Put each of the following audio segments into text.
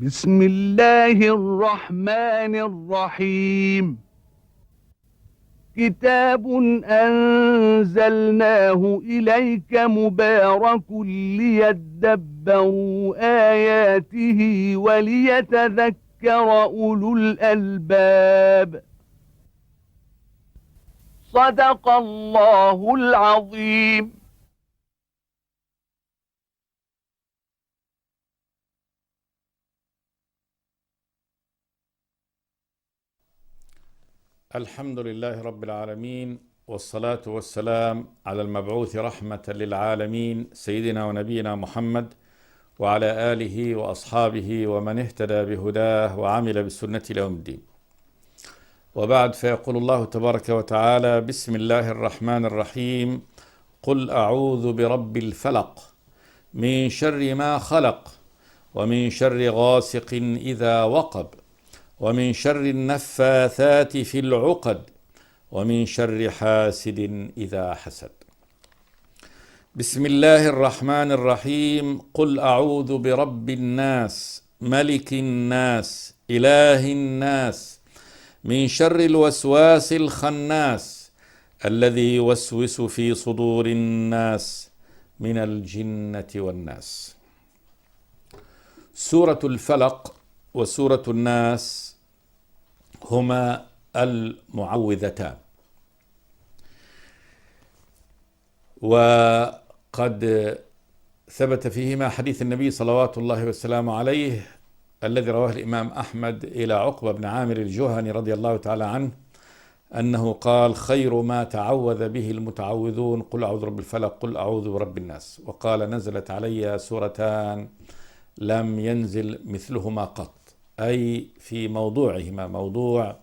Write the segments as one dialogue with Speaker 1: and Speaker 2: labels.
Speaker 1: بسم الله الرحمن الرحيم. كتاب أنزلناه إليك مبارك ليدبروا آياته وليتذكر أولو الألباب. صدق الله العظيم.
Speaker 2: الحمد لله رب العالمين، والصلاة والسلام على المبعوث رحمة للعالمين سيدنا ونبينا محمد وعلى آله وأصحابه ومن اهتدى بهداه وعمل بالسنة ليوم الدين. وبعد، فيقول الله تبارك وتعالى: بسم الله الرحمن الرحيم. قل أعوذ برب الفلق من شر ما خلق، ومن شر غاسق إذا وقب، ومن شر النفاثات في العقد، ومن شر حاسد إذا حسد. بسم الله الرحمن الرحيم. قل أعوذ برب الناس ملك الناس إله الناس من شر الوسواس الخناس الذي يوسوس في صدور الناس من الجنة والناس. سورة الفلق وسورة الناس هما المعوذتان، وقد ثبت فيهما حديث النبي صلوات الله وسلامه عليه الذي رواه الإمام أحمد إلى عقبة بن عامر الجهني رضي الله تعالى عنه أنه قال: خير ما تعوذ به المتعوذون قل أعوذ برب الفلق قل أعوذ برب الناس. وقال: نزلت علي سورتان لم ينزل مثلهما قط، أي في موضوعهما، موضوع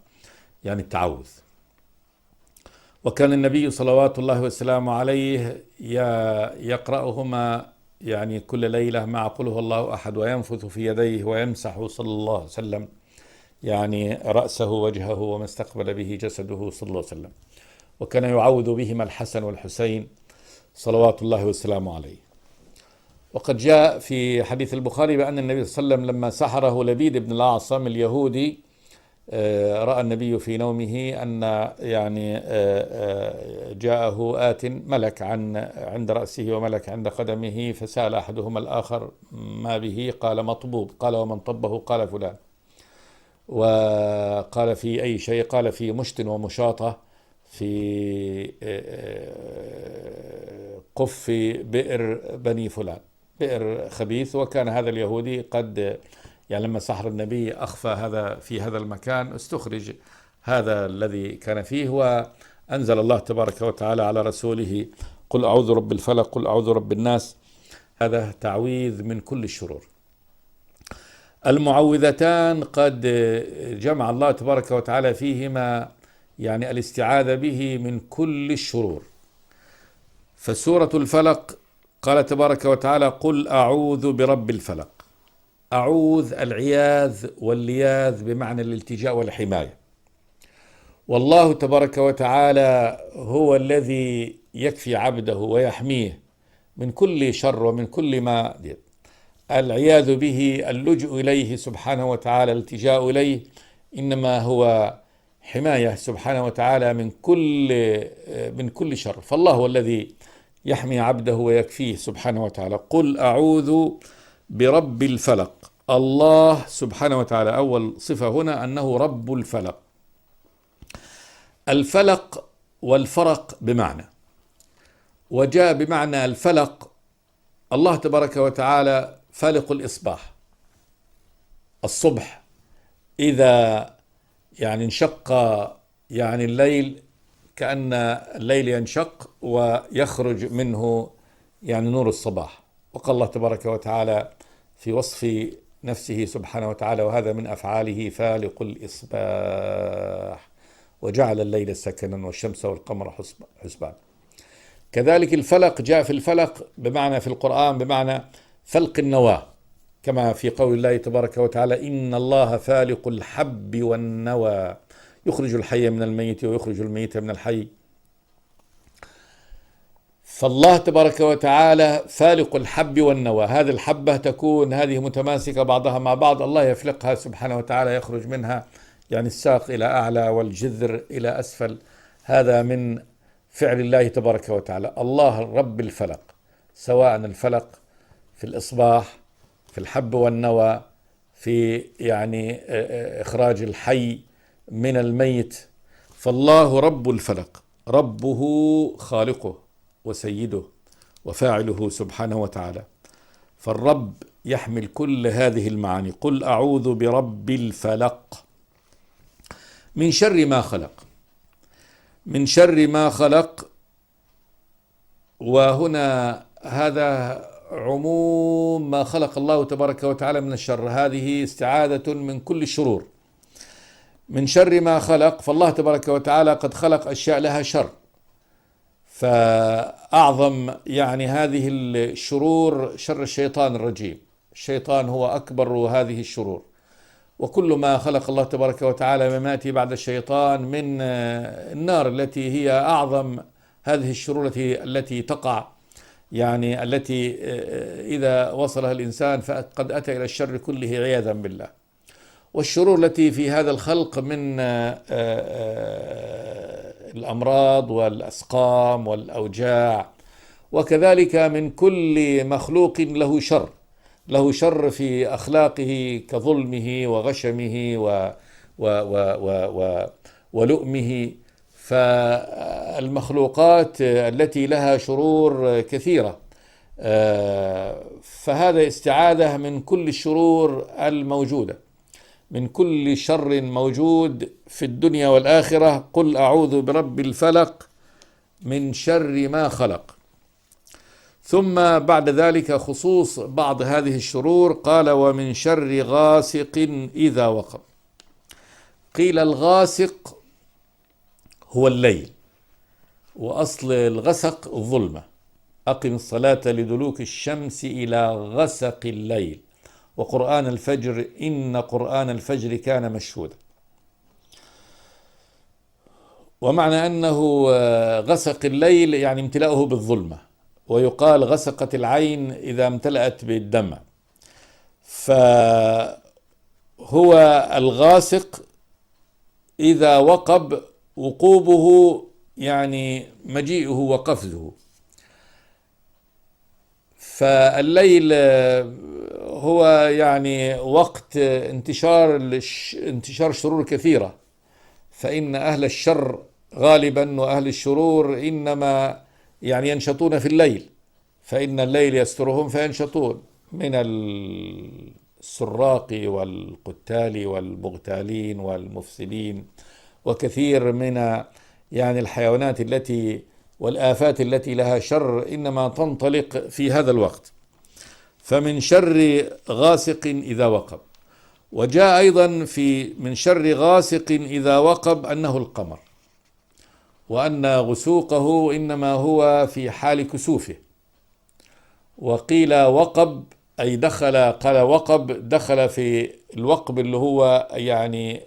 Speaker 2: يعني التعوذ. وكان النبي صلوات الله وسلامه عليه يقرأهما يعني كل ليلة مع قل هو الله أحد، وينفث في يديه ويمسح صلى الله عليه وسلم يعني رأسه وجهه وما استقبل به جسده صلى الله عليه وسلم. وكان يعوذ بهما الحسن والحسين صلوات الله وسلامه عليه. وقد جاء في حديث البخاري بأن النبي صلى الله عليه وسلم لما سحره لبيد بن الأعصم اليهودي، رأى النبي في نومه أن يعني جاءه آت ملك عند رأسه وملك عند قدمه، فسأل أحدهما الآخر ما به؟ قال: مطبوب. قال: ومن طبه؟ قال: فلان. وقال: في أي شيء؟ قال: في مشط ومشاطة في قف بئر بني فلان، بئر خبيث. وكان هذا اليهودي قد يعني لما سحر النبي أخفى هذا في هذا المكان، استخرج هذا الذي كان فيه، وأنزل الله تبارك وتعالى على رسوله: قل أعوذ برب الفلق قل أعوذ برب الناس. هذا تعويذ من كل الشرور. المعوذتان قد جمع الله تبارك وتعالى فيهما يعني الاستعاذة به من كل الشرور. فسورة الفلق قال تبارك وتعالى: قل أعوذ برب الفلق. أعوذ العياذ واللياذ بمعنى الالتجاء والحماية، والله تبارك وتعالى هو الذي يكفي عبده ويحميه من كل شر ومن كل ما العياذ به، اللجوء إليه سبحانه وتعالى، الالتجاء إليه إنما هو حماية سبحانه وتعالى من كل شر. فالله هو الذي يحمي عبده ويكفيه سبحانه وتعالى. قل أعوذ برب الفلق. الله سبحانه وتعالى أول صفة هنا أنه رب الفلق. الفلق والفرق بمعنى، وجاء بمعنى الفلق الله تبارك وتعالى فالق الإصباح، الصبح إذا يعني انشق يعني الليل، كأن الليل ينشق ويخرج منه يعني نور الصباح. وقال الله تبارك وتعالى في وصف نفسه سبحانه وتعالى: وهذا من أفعاله فالق الإصباح وجعل الليل سكنا والشمس والقمر حسبان. كذلك الفلق جاء في الفلق بمعنى في القرآن بمعنى فلق النواة، كما في قول الله تبارك وتعالى: إن الله فالق الحب والنوى يخرج الحي من الميت ويخرج الميت من الحي. فالله تبارك وتعالى فالق الحب والنوى، هذه الحبة تكون هذه متماسكة بعضها مع بعض، الله يفلقها سبحانه وتعالى، يخرج منها يعني الساق إلى أعلى والجذر إلى أسفل. هذا من فعل الله تبارك وتعالى. الله رب الفلق، سواء الفلق في الإصباح، في الحب والنوى، في يعني إخراج الحي من الميت. فالله رب الفلق، ربه خالقه وسيده وفاعله سبحانه وتعالى. فالرب يحمل كل هذه المعاني. قل أعوذ برب الفلق من شر ما خلق. من شر ما خلق، وهنا هذا عموم ما خلق الله تبارك وتعالى من الشر، هذه استعاذة من كل الشرور. من شر ما خلق، فالله تبارك وتعالى قد خلق أشياء لها شر، فأعظم يعني هذه الشرور شر الشيطان الرجيم. الشيطان هو أكبر هذه الشرور، وكل ما خلق الله تبارك وتعالى مما يأتي بعد الشيطان من النار التي هي أعظم هذه الشرور التي تقع، يعني التي إذا وصلها الإنسان فقد أتى إلى الشر كله عياذا بالله. والشرور التي في هذا الخلق من الأمراض والأسقام والأوجاع، وكذلك من كل مخلوق له شر، له شر في أخلاقه كظلمه وغشمه ولؤمه. فالمخلوقات التي لها شرور كثيرة، فهذا استعاذة من كل الشرور الموجودة، من كل شر موجود في الدنيا والآخرة. قل أعوذ برب الفلق من شر ما خلق. ثم بعد ذلك خصوص بعض هذه الشرور، قال ومن شر غاسق إذا وقب. قيل الغاسق هو الليل، وأصل الغسق الظلمة. أقم الصلاة لدلوك الشمس إلى غسق الليل وقرآن الفجر إن قرآن الفجر كان مشهودا. ومعنى أنه غسق الليل يعني امتلأه بالظلمة، ويقال غسقت العين إذا امتلأت بالدمع. فهو الغاسق إذا وقب، وقوبه يعني مجيئه وقفزه. فالليل هو يعني وقت انتشار شرور كثيرة، فإن أهل الشر غالبا وأهل الشرور إنما يعني ينشطون في الليل، فإن الليل يسترهم فينشطون من السراق والقتال والمغتالين والمفسدين، وكثير من يعني الحيوانات التي والآفات التي لها شر إنما تنطلق في هذا الوقت. فمن شر غاسق إذا وقب. وجاء أيضا في من شر غاسق إذا وقب أنه القمر، وأن غسوقه إنما هو في حال كسوفه. وقيل وقب أي دخل، قال وقب دخل في الوقب اللي هو يعني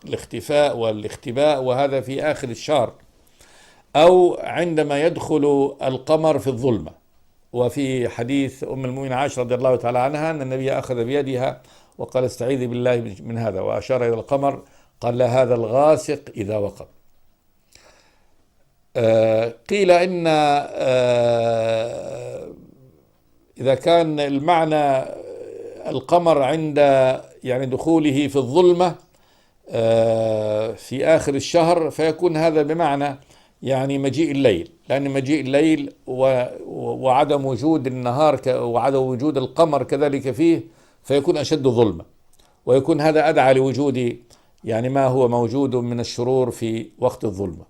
Speaker 2: الاختفاء والاختباء، وهذا في آخر الشهر، أو عندما يدخل القمر في الظلمة. وفي حديث أم المؤمنين عائشة رضي الله تعالى عنها أن النبي أخذ بيدها وقال استعيذي بالله من هذا، وأشار إلى القمر قال لا هذا الغاسق إذا وقب. قيل إن إذا كان المعنى القمر عند يعني دخوله في الظلمة في آخر الشهر، فيكون هذا بمعنى يعني مجيء الليل، لأن مجيء الليل وعدم وجود النهار وعدم وجود القمر كذلك فيه، فيكون أشد ظلمة، ويكون هذا أدعى لوجود يعني ما هو موجود من الشرور في وقت الظلمة.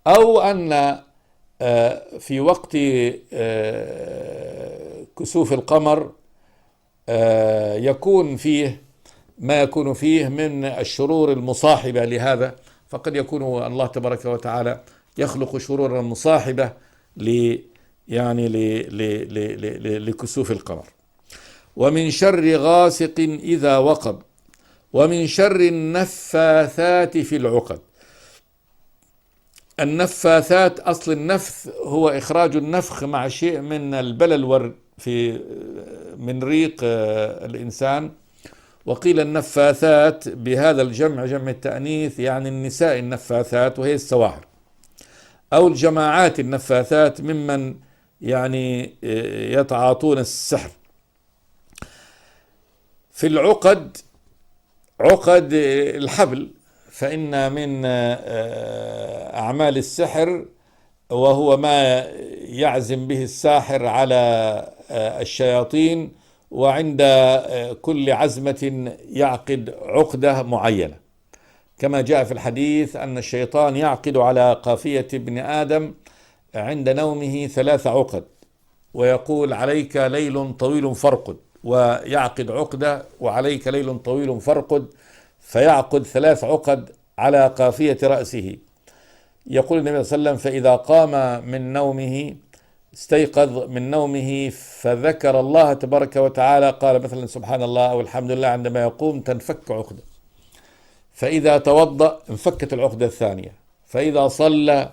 Speaker 2: أو أن في وقت كسوف القمر يكون فيه ما يكون فيه من الشرور المصاحبة لهذا، فقد يكون الله تبارك وتعالى يخلق شرورا مصاحبة لكسوف القمر. ومن شر غاسق إذا وقب ومن شر النفاثات في العقد. النفاثات، أصل النفث هو إخراج النفخ مع شيء من البلل في من ريق الإنسان. وقيل النفاثات بهذا الجمع، جمع التأنيث، يعني النساء النفاثات وهي السواحر، أو الجماعات النفاثات ممن يعني يتعاطون السحر. في العقد، عقد الحبل، فإن من أعمال السحر وهو ما يعزم به الساحر على الشياطين، وعند كل عزمة يعقد عقدة معينة، كما جاء في الحديث أن الشيطان يعقد على قافية ابن آدم عند نومه 3 عقد، ويقول عليك ليل طويل فارقد، ويعقد عقدة وعليك ليل طويل فارقد، فيعقد 3 عقد على قافية رأسه. يقول النبي صلى الله عليه وسلم: فإذا قام من نومه، استيقظ من نومه فذكر الله تبارك وتعالى، قال مثلا سبحان الله أو الحمد لله، عندما يقوم تنفك عقدة. فإذا توضأ انفكت العقدة الثانية. فإذا صلى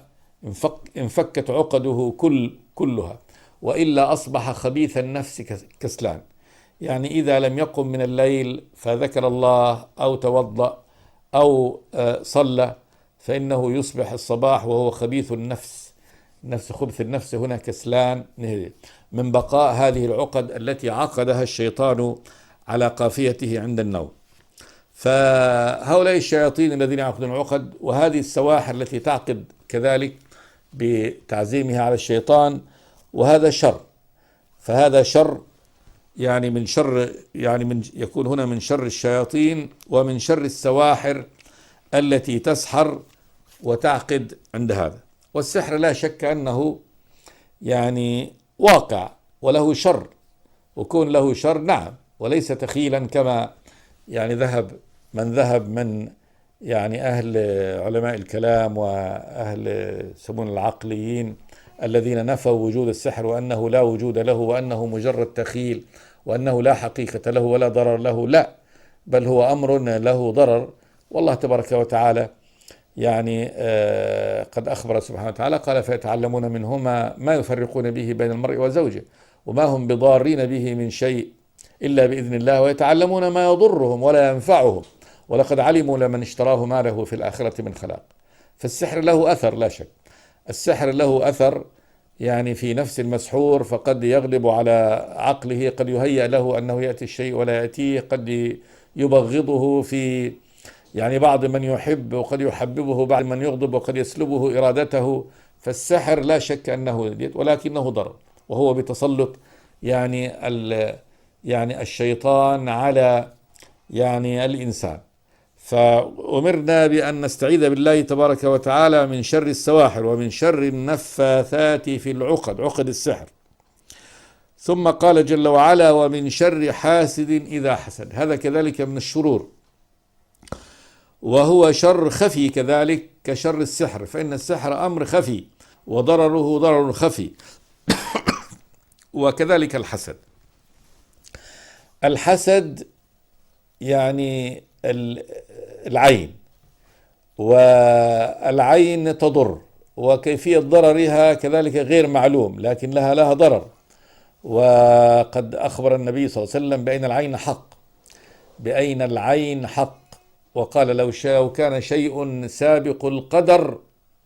Speaker 2: انفكت عقده كلها، وإلا أصبح خبيث النفس كسلان. يعني إذا لم يقم من الليل فذكر الله أو توضأ أو صلى، فإنه يصبح الصباح وهو خبيث النفس، خبث النفس هنا كسلان، من بقاء هذه العقد التي عقدها الشيطان على قافيته عند النوم. فهؤلاء الشياطين الذين يعقدون العقد، وهذه السواحر التي تعقد كذلك بتعزيمها على الشيطان، وهذا شر. فهذا شر، يعني من شر، يعني يكون هنا من شر الشياطين ومن شر السواحر التي تسحر وتعقد عند هذا. والسحر لا شك أنه يعني واقع وله شر، وكون له شر نعم، وليس تخيلا كما يعني ذهب من يعني أهل علماء الكلام وأهل يسمون العقليين الذين نفوا وجود السحر، وأنه لا وجود له، وأنه مجرد تخيل، وأنه لا حقيقة له ولا ضرر له. لا، بل هو أمر له ضرر. والله تبارك وتعالى يعني قد أخبر سبحانه وتعالى، قال: فيتعلمون منهما ما يفرقون به بين المرء وزوجه وما هم بضارين به من شيء إلا بإذن الله، ويتعلمون ما يضرهم ولا ينفعهم، ولقد علموا لمن اشتراه ما له في الآخرة من خلاق. فالسحر له أثر لا شك، السحر له أثر يعني في نفس المسحور، فقد يغلب على عقله، قد يهيأ له أنه يأتي الشيء ولا يأتيه، قد يبغضه في يعني بعض من يحب، وقد يحببه بعض من يغضب، وقد يسلبه إرادته. فالسحر لا شك أنه ولكنه ضرر، وهو بتسلط يعني الشيطان على يعني الإنسان. فأمرنا بأن نستعيذ بالله تبارك وتعالى من شر السواحر ومن شر النفاثات في العقد، عقد السحر. ثم قال جل وعلا: ومن شر حاسد إذا حسد. هذا كذلك من الشرور، وهو شر خفي كذلك كشر السحر، فإن السحر أمر خفي وضرره ضرر خفي. وكذلك الحسد يعني العين، والعين تضر، وكيفية ضررها كذلك غير معلوم، لكن لها ضرر. وقد أخبر النبي صلى الله عليه وسلم بأن العين حق، بأين العين حق، وقال: لو كان شيء سابق القدر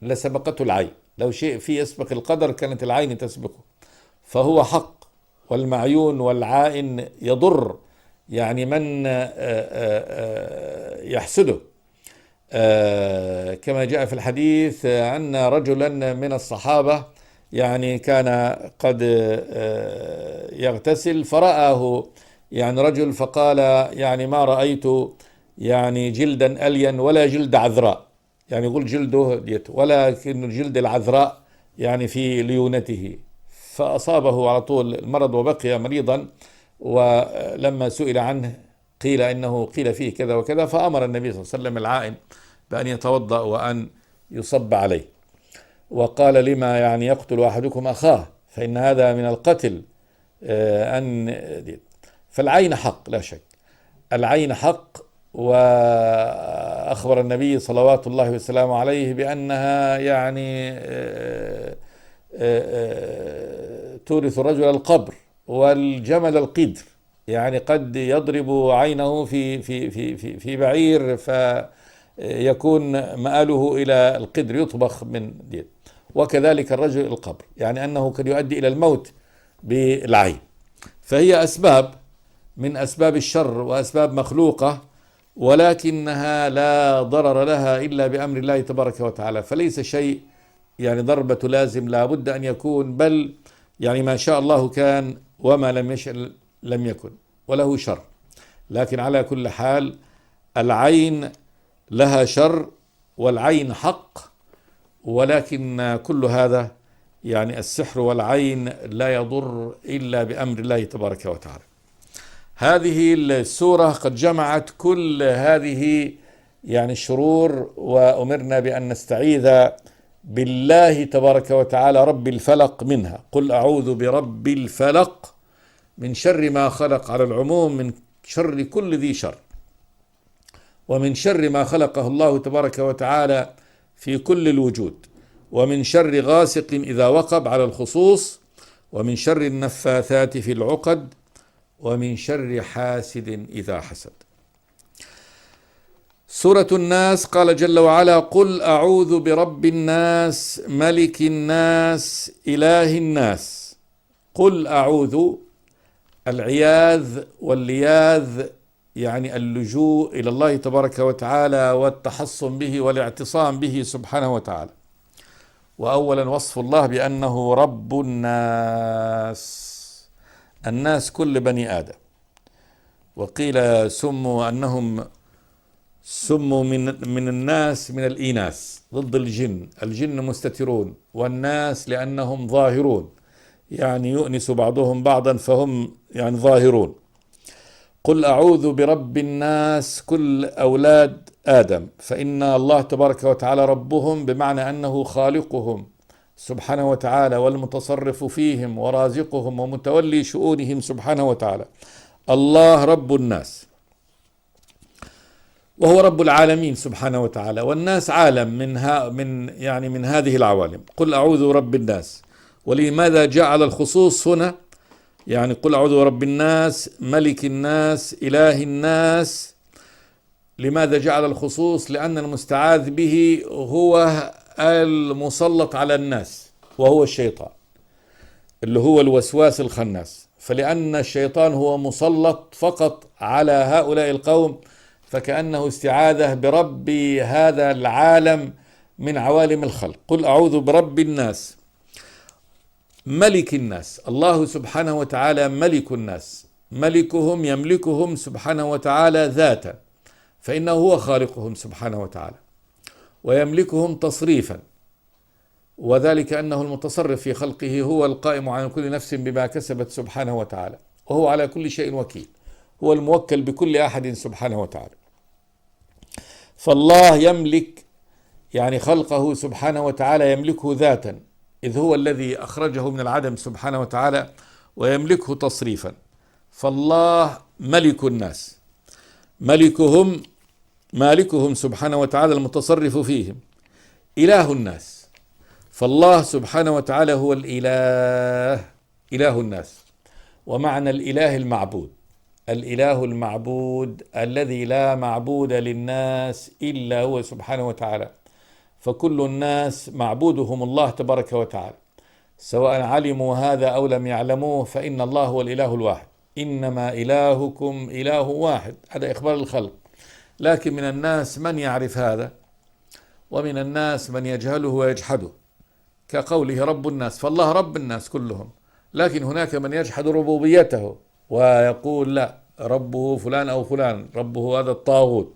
Speaker 2: لسبقته العين، لو شيء فيه يسبق القدر كانت العين تسبقه، فهو حق. والمعيون والعائن يضر يعني من يحسده، كما جاء في الحديث أن رجلا من الصحابة يعني كان قد يغتسل، فرآه يعني رجل، فقال: يعني ما رأيت يعني جلدا ألين ولا جلد عذراء، يعني يقول جلده ديت، ولكن الجلد العذراء يعني في ليونته. فأصابه على طول المرض وبقي مريضا، ولما سئل عنه قيل إنه قيل فيه كذا وكذا، فأمر النبي صلى الله عليه وسلم العائن بأن يتوضأ وأن يصب عليه، وقال: لما يعني يقتل أحدكم أخاه، فإن هذا من القتل. فالعين حق لا شك، العين حق، وأخبر النبي صلوات الله وسلامه عليه بأنها يعني تورث الرجل القبر والجمل القدر، يعني قد يضرب عينه في بعير فيكون مآله إلى القدر يطبخ من دين، وكذلك الرجل القبر، يعني أنه قد يؤدي إلى الموت بالعين. فهي أسباب من أسباب الشر وأسباب مخلوقة، ولكنها لا ضرر لها إلا بأمر الله تبارك وتعالى، فليس شيء يعني ضربة لازم لا بد أن يكون، بل يعني ما شاء الله كان وما لم يشأ لم يكن، وله شر. لكن على كل حال العين لها شر والعين حق، ولكن كل هذا يعني السحر والعين لا يضر إلا بأمر الله تبارك وتعالى. هذه السورة قد جمعت كل هذه يعني الشرور، وأمرنا بأن نستعيذ بالله تبارك وتعالى رب الفلق منها. قل أعوذ برب الفلق من شر ما خلق، على العموم من شر كل ذي شر، ومن شر ما خلقه الله تبارك وتعالى في كل الوجود، ومن شر غاسق إذا وقب على الخصوص، ومن شر النفاثات في العقد، ومن شر حاسد إذا حسد. سورة الناس قال جل وعلا: قل أعوذ برب الناس ملك الناس إله الناس. قل أعوذ، العياذ واللياذ يعني اللجوء إلى الله تبارك وتعالى والتحصن به والاعتصام به سبحانه وتعالى. وأولا وصف الله بأنه رب الناس، الناس كل بني آدم، وقيل سموا أنهم سموا من الناس من الإيناس ضد الجن، الجن مستترون، والناس لأنهم ظاهرون، يعني يؤنس بعضهم بعضا فهم يعني ظاهرون. قل أعوذ برب الناس كل أولاد آدم، فإن الله تبارك وتعالى ربهم بمعنى أنه خالقهم سبحانه وتعالى والمتصرف فيهم ورازقهم ومتولي شؤونهم سبحانه وتعالى. الله رب الناس وهو رب العالمين سبحانه وتعالى، والناس عالم من هذه العوالم. قل أعوذ برب الناس. ولماذا جعل الخصوص هنا؟ يعني قل أعوذ برب الناس ملك الناس إله الناس. لماذا جعل الخصوص؟ لأن المستعاذ به هو المسلط على الناس، وهو الشيطان اللي هو الوسواس الخناس. فلأن الشيطان هو مسلط فقط على هؤلاء القوم، فكأنه استعاذة برب هذا العالم من عوالم الخلق. قل أعوذ برب الناس ملك الناس. الله سبحانه وتعالى ملك الناس، ملكهم يملكهم سبحانه وتعالى ذاتا، فإنه هو خالقهم سبحانه وتعالى، ويملكهم تصريفا، وذلك أنه المتصرف في خلقه، هو القائم على كل نفس بما كسبت سبحانه وتعالى، وهو على كل شيء وكيل، هو الموكل بكل أحد سبحانه وتعالى. فالله يملك يعني خلقه سبحانه وتعالى، يملكه ذاتا، إذ هو الذي أخرجه من العدم سبحانه وتعالى، ويملكه تصريفا. فالله ملك الناس، مالكهم سبحانه وتعالى المتصرف فيهم. إله الناس، فالله سبحانه وتعالى هو الإله، إله الناس. ومعنى الإله المعبود، الإله المعبود الذي لا معبود للناس إلا هو سبحانه وتعالى. فكل الناس معبودهم الله تبارك وتعالى، سواء علموا هذا أو لم يعلموه، فإن الله هو الإله الواحد. إنما إلهكم إله واحد، هذا إخبار الخلق. لكن من الناس من يعرف هذا، ومن الناس من يجهله ويجحده، كقوله رب الناس، فالله رب الناس كلهم. لكن هناك من يجحد ربوبيته ويقول لا، ربه فلان أو فلان، ربه هذا الطاغوت،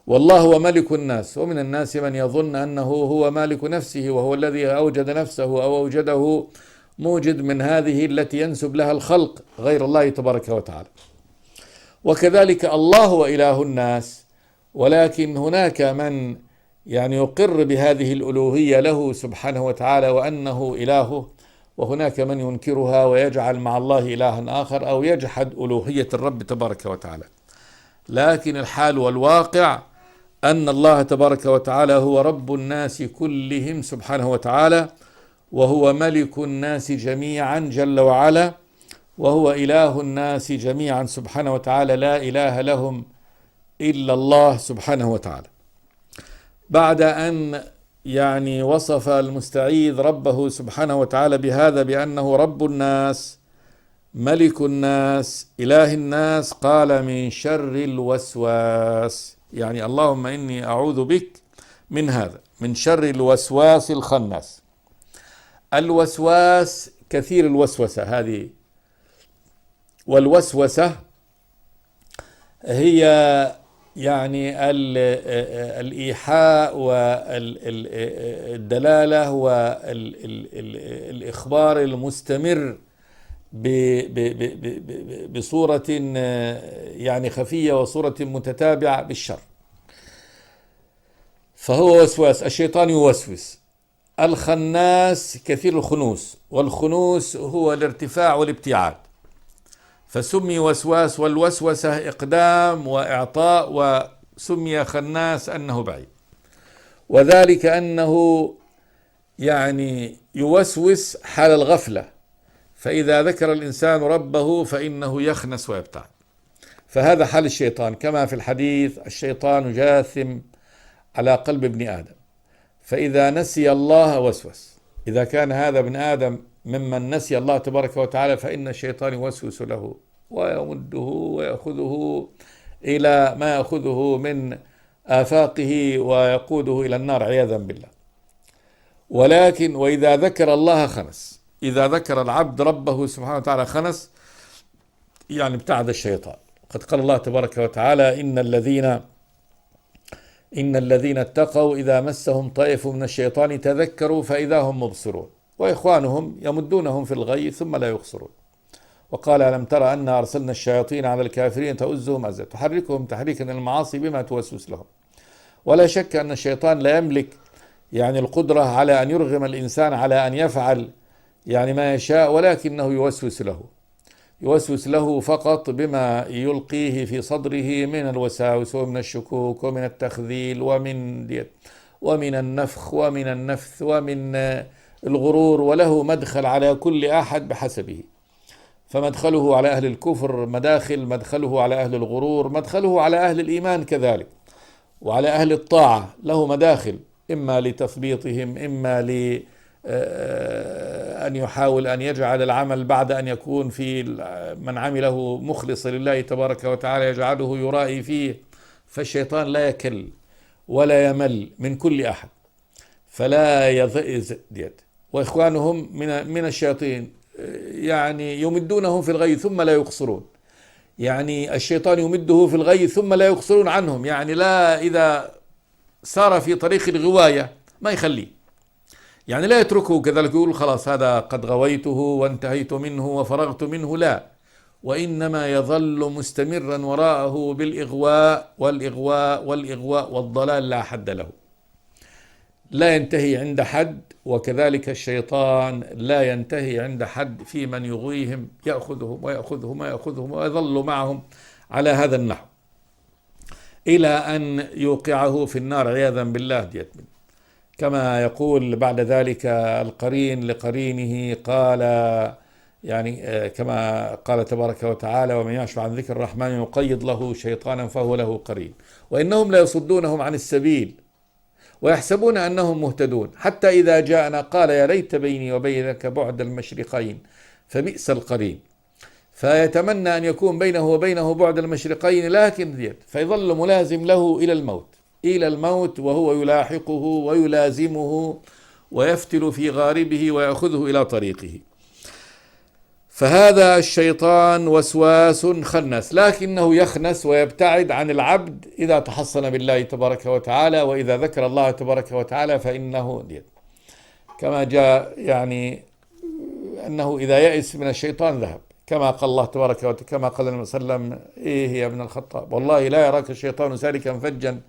Speaker 2: والله هو ملك الناس. ومن الناس من يظن أنه هو مالك نفسه، وهو الذي أوجد نفسه أو أوجده موجد من هذه التي ينسب لها الخلق غير الله تبارك وتعالى. وكذلك الله هو إله الناس، ولكن هناك من يعني يقر بهذه الألوهية له سبحانه وتعالى وأنه إلهه، وهناك من ينكرها ويجعل مع الله إلها آخر، أو يجحد ألوهية الرب تبارك وتعالى. لكن الحال والواقع أن الله تبارك وتعالى هو رب الناس كلهم سبحانه وتعالى، وهو ملك الناس جميعا جل وعلا، وهو إله الناس جميعا سبحانه وتعالى، لا إله لهم إلا الله سبحانه وتعالى. بعد أن يعني وصف المستعيذ ربه سبحانه وتعالى بهذا، بأنه رب الناس ملك الناس إله الناس، قال من شر الوسواس، يعني اللهم إني أعوذ بك من هذا، من شر الوسواس الخناس. الوسواس كثير الوسوسة هذه، والوسوسة هي يعني الإيحاء والدلالة والإخبار المستمر بصورة يعني خفية وصورة متتابعة بالشر. فهو وسواس، الشيطان يوسوس. الخناس كثير الخنوس، والخنوس هو الارتفاع والابتعاد، فسمي وسواس، والوسوسة إقدام وإعطاء، وسمي خناس أنه بعيد. وذلك أنه يعني يوسوس حال الغفلة، فإذا ذكر الإنسان ربه فإنه يخنس ويبتعد. فهذا حال الشيطان، كما في الحديث الشيطان جاثم على قلب ابن آدم، فإذا نسي الله وسوس. إذا كان هذا ابن آدم ممن نسي الله تبارك وتعالى، فإن الشيطان يوسوس له ويمده ويأخذه إلى ما يأخذه من آفاقه ويقوده إلى النار عياذا بالله. ولكن وإذا ذكر الله خنس، إذا ذكر العبد ربه سبحانه وتعالى خنس، يعني ابتعد الشيطان. قد قال الله تبارك وتعالى إن الذين اتقوا إذا مسهم طائف من الشيطان تذكروا فإذا هم مبصرون، وإخوانهم يمدونهم في الغي ثم لا يخسرون. وقال ألم ترى أن أرسلنا الشياطين على الكافرين تؤزهم أزا تحركهم تحريكا المعاصي بما توسوس لهم. ولا شك أن الشيطان لا يملك يعني القدرة على أن يرغم الإنسان على أن يفعل يعني ما يشاء، ولكنه يوسوس له فقط بما يلقيه في صدره من الوساوس ومن الشكوك ومن التخذيل ومن النفخ ومن النفث ومن الغرور. وله مدخل على كل أحد بحسبه، فمدخله على أهل الكفر مدخله على أهل الغرور، مدخله على أهل الإيمان كذلك، وعلى أهل الطاعة له مداخل، إما لتثبيطهم، إما أن يحاول أن يجعل العمل بعد أن يكون في من عمله مخلص لله تبارك وتعالى يجعله يرائي فيه. فالشيطان لا يكل ولا يمل من كل أحد، فلا يضئز ديت. وإخوانهم من الشياطين يعني يمدونهم في الغي ثم لا يقصرون، يعني الشيطان يمده في الغي ثم لا يقصرون عنهم، يعني لا إذا سار في طريق الغواية ما يخليه، يعني لا يتركه كذلك يقول خلاص هذا قد غويته وانتهيت منه وفرغت منه، لا، وإنما يظل مستمرا وراءه بالإغواء والإغواء والإغواء والضلال لا حد له، لا ينتهي عند حد. وكذلك الشيطان لا ينتهي عند حد في من يغويهم، يأخذهم ويأخذهم ويأخذهم ويظل معهم على هذا النحو إلى أن يوقعه في النار عياذا بالله ديت. كما يقول بعد ذلك القرين لقرينه، قال يعني كما قال تبارك وتعالى ومن يعش عن ذكر الرحمن يقيض له شيطانا فهو له قرين وإنهم لا يصدونهم عن السبيل ويحسبون أنهم مهتدون حتى إذا جاءنا قال يا ليت بيني وبينك بعد المشرقين فبئس القرين. فيتمنى أن يكون بينه وبينه بعد المشرقين، لكن فيظل ملازم له إلى الموت وهو يلاحقه ويلازمه ويفتل في غاربه ويأخذه إلى طريقه. فهذا الشيطان وسواس خنس، لكنه يخنس ويبتعد عن العبد إذا تحصن بالله تبارك وتعالى، وإذا ذكر الله تبارك وتعالى فإنه كما جاء يعني أنه إذا يئس من الشيطان ذهب، كما قال الله تبارك وتعالى، كما قال النبي صلى الله عليه وسلم إيه يا ابن الخطاب والله لا يراك الشيطان سالكا فجا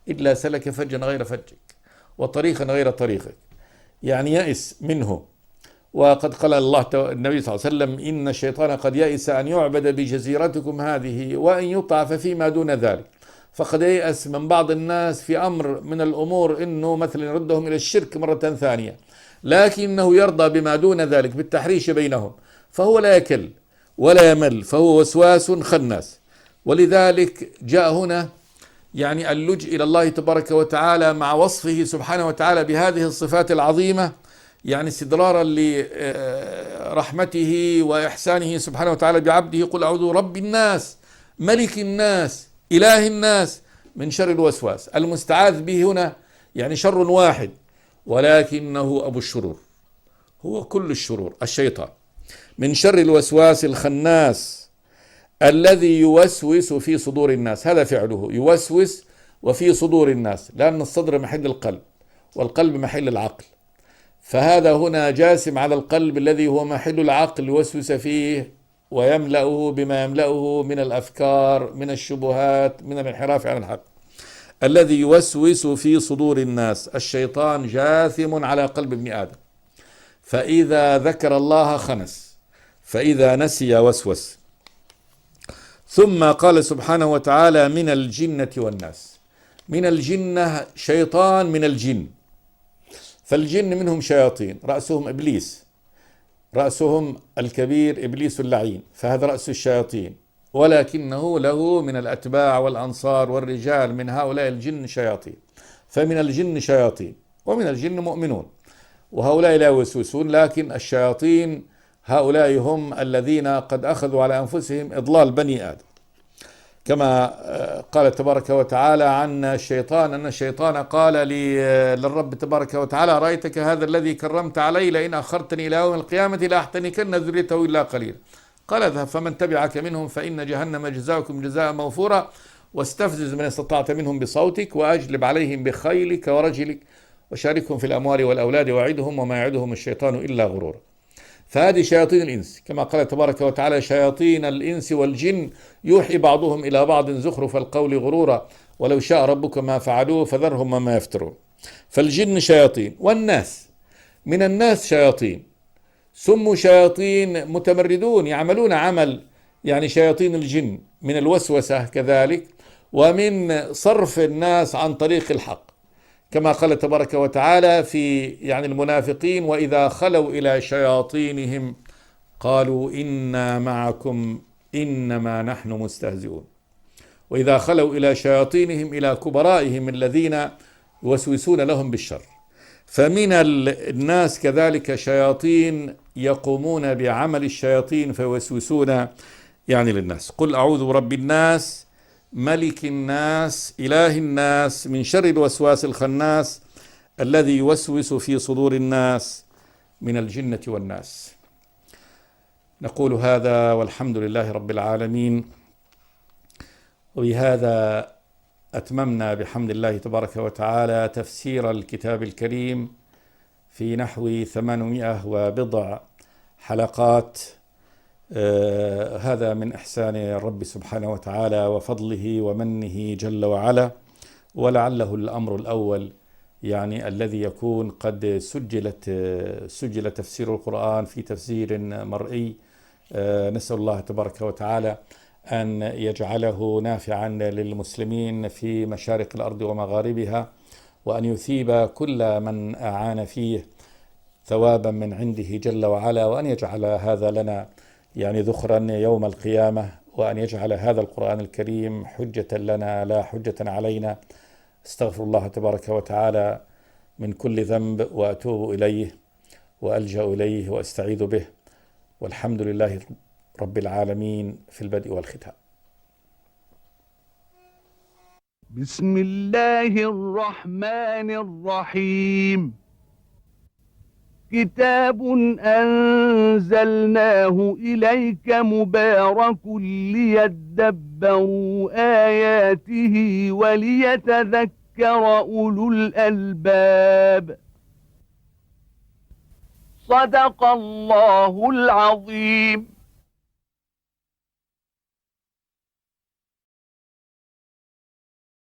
Speaker 2: إلا سلك فجا غير فجك وطريقا غير طريقك، يعني يئس منه. وقد قال النبي صلى الله عليه وسلم: إن الشيطان قد يئس أن يعبد بجزيرتكم هذه وأن يطاع فيما دون ذلك. فقد ييأس من بعض الناس في أمر من الأمور إنه مثلا يردهم إلى الشرك مرة ثانية، لكنه يرضى بما دون ذلك بالتحريش بينهم، فهو لا يكل ولا يمل، فهو وسواس خناس. ولذلك جاء هنا يعني اللجوء إلى الله تبارك وتعالى مع وصفه سبحانه وتعالى بهذه الصفات العظيمة، يعني استدرارا لرحمته وإحسانه سبحانه وتعالى بعبده: قل أعوذ برب الناس ملك الناس إله الناس من شر الوسواس. المستعاذ به هنا يعني شر واحد، ولكنه أبو الشرور، هو كل الشرور، الشيطان، من شر الوسواس الخناس الذي يوسوس في صدور الناس. هذا فعله، يوسوس وفي صدور الناس، لأن الصدر محل القلب والقلب محل العقل، فهذا هنا جاسم على القلب الذي هو محل العقل، يوسوس فيه ويملأه بما يملأه من الأفكار، من الشبهات، من الانحراف عن الحق. الذي يوسوس في صدور الناس، الشيطان جاثم على قلب ابن آدم، فإذا ذكر الله خنس، فإذا نسي وسوس. ثم قال سبحانه وتعالى: من الجنة والناس. من الجنة شيطان من الجن، فالجن منهم شياطين رأسهم إبليس، رأسهم الكبير إبليس اللعين، فهذا رأس الشياطين، ولكنه له من الأتباع والأنصار والرجال من هؤلاء الجن شياطين. فمن الجن شياطين ومن الجن مؤمنون، وهؤلاء لا يوسوسون، لكن الشياطين هؤلاء هم الذين قد أخذوا على أنفسهم إضلال بني آدم، كما قال تبارك وتعالى عن الشيطان أن الشيطان قال للرب تبارك وتعالى: رأيتك هذا الذي كرمت علي لئن أخرتني إلى يوم القيامة لأحتنكن ذريته إلا قليلا. قال: اذهب فمن تبعك منهم فإن جهنم جزاؤكم جزاء موفورا واستفزز من استطعت منهم بصوتك وأجلب عليهم بخيلك ورجلك وشاركهم في الأموال والأولاد وعدهم وما يعدهم الشيطان إلا غرورا. فهذه شياطين الإنس، كما قال تبارك وتعالى: شياطين الإنس والجن يوحي بعضهم إلى بعض زخرف القول غرورا ولو شاء ربك ما فعلوه فذرهم وما يفترون. فالجن شياطين. والناس، من الناس شياطين، سموا شياطين متمردون يعملون عمل يعني شياطين الجن من الوسوسة كذلك، ومن صرف الناس عن طريق الحق، كما قال تبارك وتعالى في يعني المنافقين: وإذا خلوا إلى شياطينهم قالوا إنا معكم إنما نحن مستهزئون. وإذا خلوا إلى شياطينهم إلى كبرائهم الذين يوسوسون لهم بالشر. فمن الناس كذلك شياطين يقومون بعمل الشياطين فيوسوسون يعني للناس. قل أعوذ برب الناس ملك الناس إله الناس من شر الوسواس الخناس الذي يوسوس في صدور الناس من الجنة والناس. نقول هذا والحمد لله رب العالمين. وبهذا أتممنا بحمد الله تبارك وتعالى تفسير الكتاب الكريم في نحو 800 وبضع حلقات. هذا من إحسان الرب سبحانه وتعالى وفضله ومنه جل وعلا، ولعله الأمر الأول يعني الذي يكون قد سجل تفسير القرآن في تفسير مرئي. نسأل الله تبارك وتعالى أن يجعله نافعا للمسلمين في مشارق الأرض ومغاربها، وأن يثيب كل من أعان فيه ثوابا من عنده جل وعلا، وأن يجعل هذا لنا يعني ذخرا يوم القيامة، وأن يجعل هذا القرآن الكريم حجة لنا لا حجة علينا. استغفر الله تبارك وتعالى من كل ذنب وأتوب إليه وألجأ إليه وأستعيذ به، والحمد لله رب العالمين في البدء والختام.
Speaker 1: بسم الله الرحمن الرحيم. كتاب أنزلناه إليك مبارك ليدبروا آياته وليتذكر أولو الألباب. صدق الله العظيم.